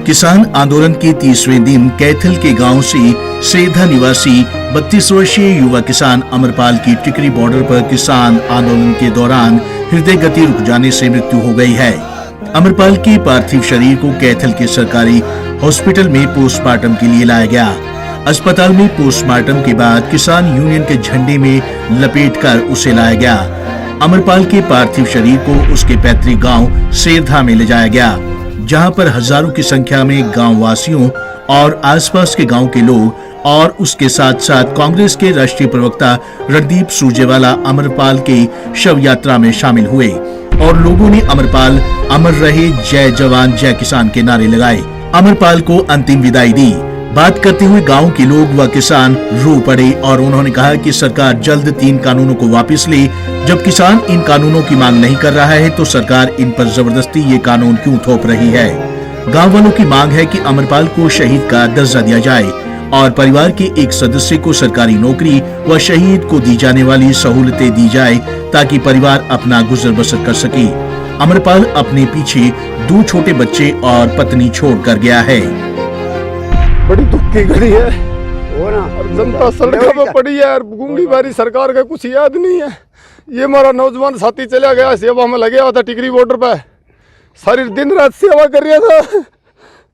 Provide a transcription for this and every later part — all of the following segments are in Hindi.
किसान आंदोलन के 30वें दिन कैथल के गांव से सेधा निवासी 32 वर्षीय युवा किसान अमरपाल की टिकरी बॉर्डर पर किसान आंदोलन के दौरान हृदय गति रुक जाने से मृत्यु हो गई है। अमरपाल के पार्थिव शरीर को कैथल के सरकारी हॉस्पिटल में पोस्टमार्टम के लिए लाया गया। अस्पताल में पोस्टमार्टम के बाद किसान यूनियन के झंडे में लपेटकर उसे लाया गया। अमरपाल के पार्थिव शरीर को उसके पैतृक गांव सेरधा में ले जाया गया, जहां पर हजारों की संख्या में गांव वासियों और आसपास के गांव के लोग और उसके साथ साथ कांग्रेस के राष्ट्रीय प्रवक्ता रणदीप सुरजेवाला अमरपाल के शव यात्रा में शामिल हुए और लोगों ने अमरपाल अमर रहे, जय जवान जय किसान के नारे लगाए। अमरपाल को अंतिम विदाई दी। बात करते हुए गांव के लोग व किसान रो पड़े और उन्होंने कहा कि सरकार जल्द 3 कानूनों को वापस ले। जब किसान इन कानूनों की मांग नहीं कर रहा है तो सरकार इन पर जबरदस्ती ये कानून क्यों थोप रही है। गांव वालों की मांग है कि अमरपाल को शहीद का दर्जा दिया जाए और परिवार के एक सदस्य को सरकारी नौकरी व शहीद को दी जाने वाली सहूलतें दी जाए ताकि परिवार अपना गुजर बसर कर सके। अमरपाल अपने पीछे 2 छोटे बच्चे और पत्नी छोड़ कर गया है। बड़ी दुख की घड़ी है और जनता सड़कों पे पड़ी है और गूंगी बारी सरकार का कुछ याद नहीं है। ये हमारा नौजवान साथी चला गया, सेवा में लगे हुआ था टिकरी बॉर्डर पे, सारी दिन रात सेवा कर रहा था।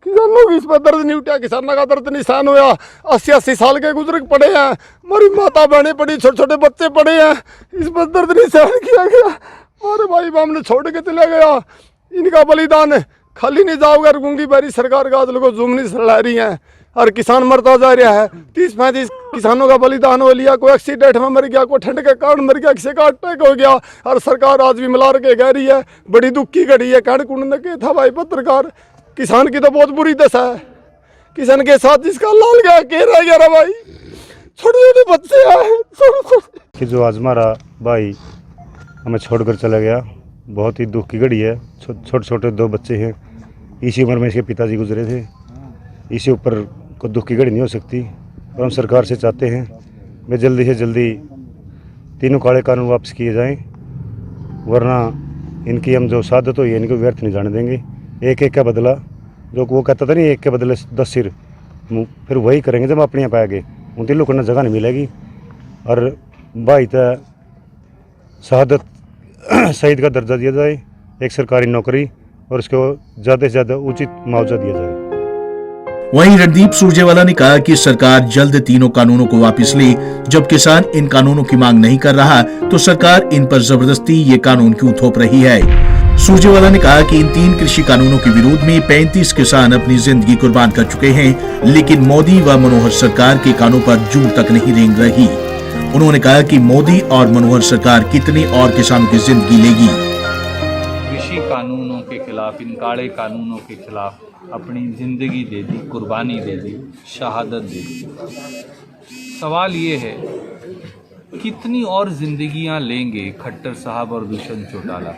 किसानों की इस पर दर्द नहीं उठा, किसानों का दर्द नहीं सहन हुआ। 80-80 साल के बुजुर्ग पड़े हैं, हमारी माता बहनें पड़ी, छोटे छोटे बच्चे पड़े हैं, इस पर दर्द नहीं सहन किया गया। हमारे भाई बाम ने छोड़ के चला गया, इनका बलिदान खाली नहीं जाओगे। गूंगी बारी सरकार का लोगों जुमनी सड़ा रही है और किसान मरता जा रहा है। 30-35 किसानों का बलिदान हो लिया, कोई एक्सीडेंट में मर गया, कोई ठंड के कारण मर गया, किसी का अटैक हो गया और सरकार आज भी मिला के कह रही है। बड़ी दुख की घड़ी है। कण कुंड के था भाई पत्रकार, किसान की तो बहुत बुरी दशा है। किसान के साथ जिसका लाल गया के रह गया भाई, छोटे छोटे बच्चे हैं कि जो आज हमारा भाई हमें छोड़कर चला गया, बहुत ही दुख की घड़ी है। छोटे छोटे 2 बच्चे हैं, इसी उम्र में इसके पिताजी गुजरे थे। इसी ऊपर को दुख की घड़ी नहीं हो सकती और हम सरकार से चाहते हैं वे जल्दी से जल्दी 3 काले कानून वापस किए जाएं, वरना इनकी हम जो शहादत हुई है इनको व्यर्थ नहीं जाने देंगे। एक का बदला, जो वो कहता था नहीं, एक के बदले 10 सिर, फिर वही करेंगे जब अपने यहाँ पाएंगे। उन 3 लोगों को जगह नहीं मिलेगी और भाई तो शहादत शहीद का दर्जा दिया जाए, एक सरकारी नौकरी और उसको ज़्यादा से ज़्यादा उचित मुआवजा दिया जाए। वहीं रणदीप सुरजेवाला ने कहा कि सरकार जल्द 3 कानूनों को वापस ले। जब किसान इन कानूनों की मांग नहीं कर रहा तो सरकार इन पर जबरदस्ती ये कानून क्यों थोप रही है। सुरजेवाला ने कहा कि इन 3 कृषि कानूनों के विरोध में 35 किसान अपनी जिंदगी कुर्बान कर चुके हैं, लेकिन मोदी व मनोहर सरकार के कानों पर जूं तक नहीं रेंग रही। उन्होंने कहा कि मोदी और मनोहर सरकार कितनी और किसानों की जिंदगी लेगी। कृषि कानूनों के खिलाफ, इन काले कानूनों के खिलाफ अपनी जिंदगी दे दी, कुर्बानी दे दी, शहादत दे दी। सवाल ये है कितनी और जिंदगियां लेंगे खट्टर साहब और दुष्यंत चौटाला?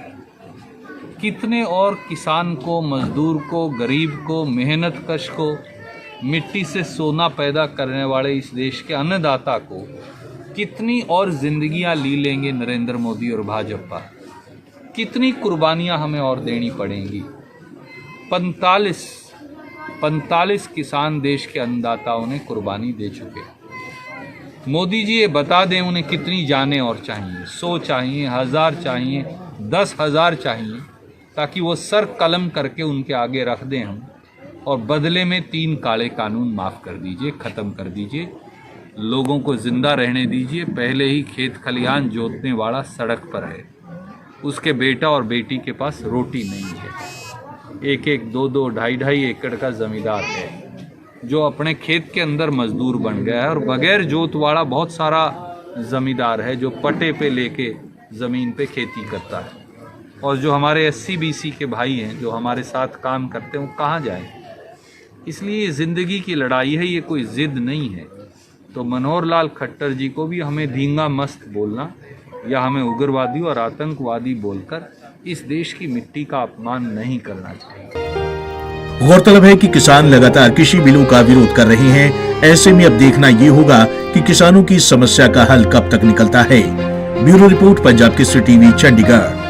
कितने और किसान को, मजदूर को, गरीब को, मेहनत कश को, मिट्टी से सोना पैदा करने वाले इस देश के अन्नदाता को कितनी और जिंदगियां ली लेंगे नरेंद्र मोदी और भाजपा? कितनी कुर्बानियां हमें और देनी पड़ेंगी? 45 किसान देश के अन्नदाताओं ने कुर्बानी दे चुके हैं। मोदी जी ये बता दें उन्हें कितनी जानें और चाहिए? 100 चाहिए, 1000 चाहिए, 10,000 चाहिए, ताकि वो सर कलम करके उनके आगे रख दें हम, और बदले में 3 काले कानून माफ़ कर दीजिए, ख़त्म कर दीजिए, लोगों को ज़िंदा रहने दीजिए। पहले ही खेत खलिहान जोतने वाला सड़क पर है, उसके बेटा और बेटी के पास रोटी नहीं है। 1-1, 2-2, 2.5 एकड़ का ज़मींदार है जो अपने खेत के अंदर मजदूर बन गया है, और बगैर जोत वाला बहुत सारा ज़मींदार है जो पट्टे पे लेके ज़मीन पे खेती करता है। और जो हमारे SC-BC के भाई हैं जो हमारे साथ काम करते हैं वो कहाँ जाएं? इसलिए ज़िंदगी की लड़ाई है, ये कोई ज़िद नहीं है। तो मनोहर लाल खट्टर जी को भी हमें धींगा मस्त बोलना या हमें उग्रवादी और आतंकवादी बोलकर इस देश की मिट्टी का अपमान नहीं करना चाहिए। गौरतलब है कि किसान लगातार कृषि बिलों का विरोध कर रहे हैं। ऐसे में अब देखना ये होगा कि किसानों की समस्या का हल कब तक निकलता है। Bureau report, Punjab Kesari TV, Chandigarh.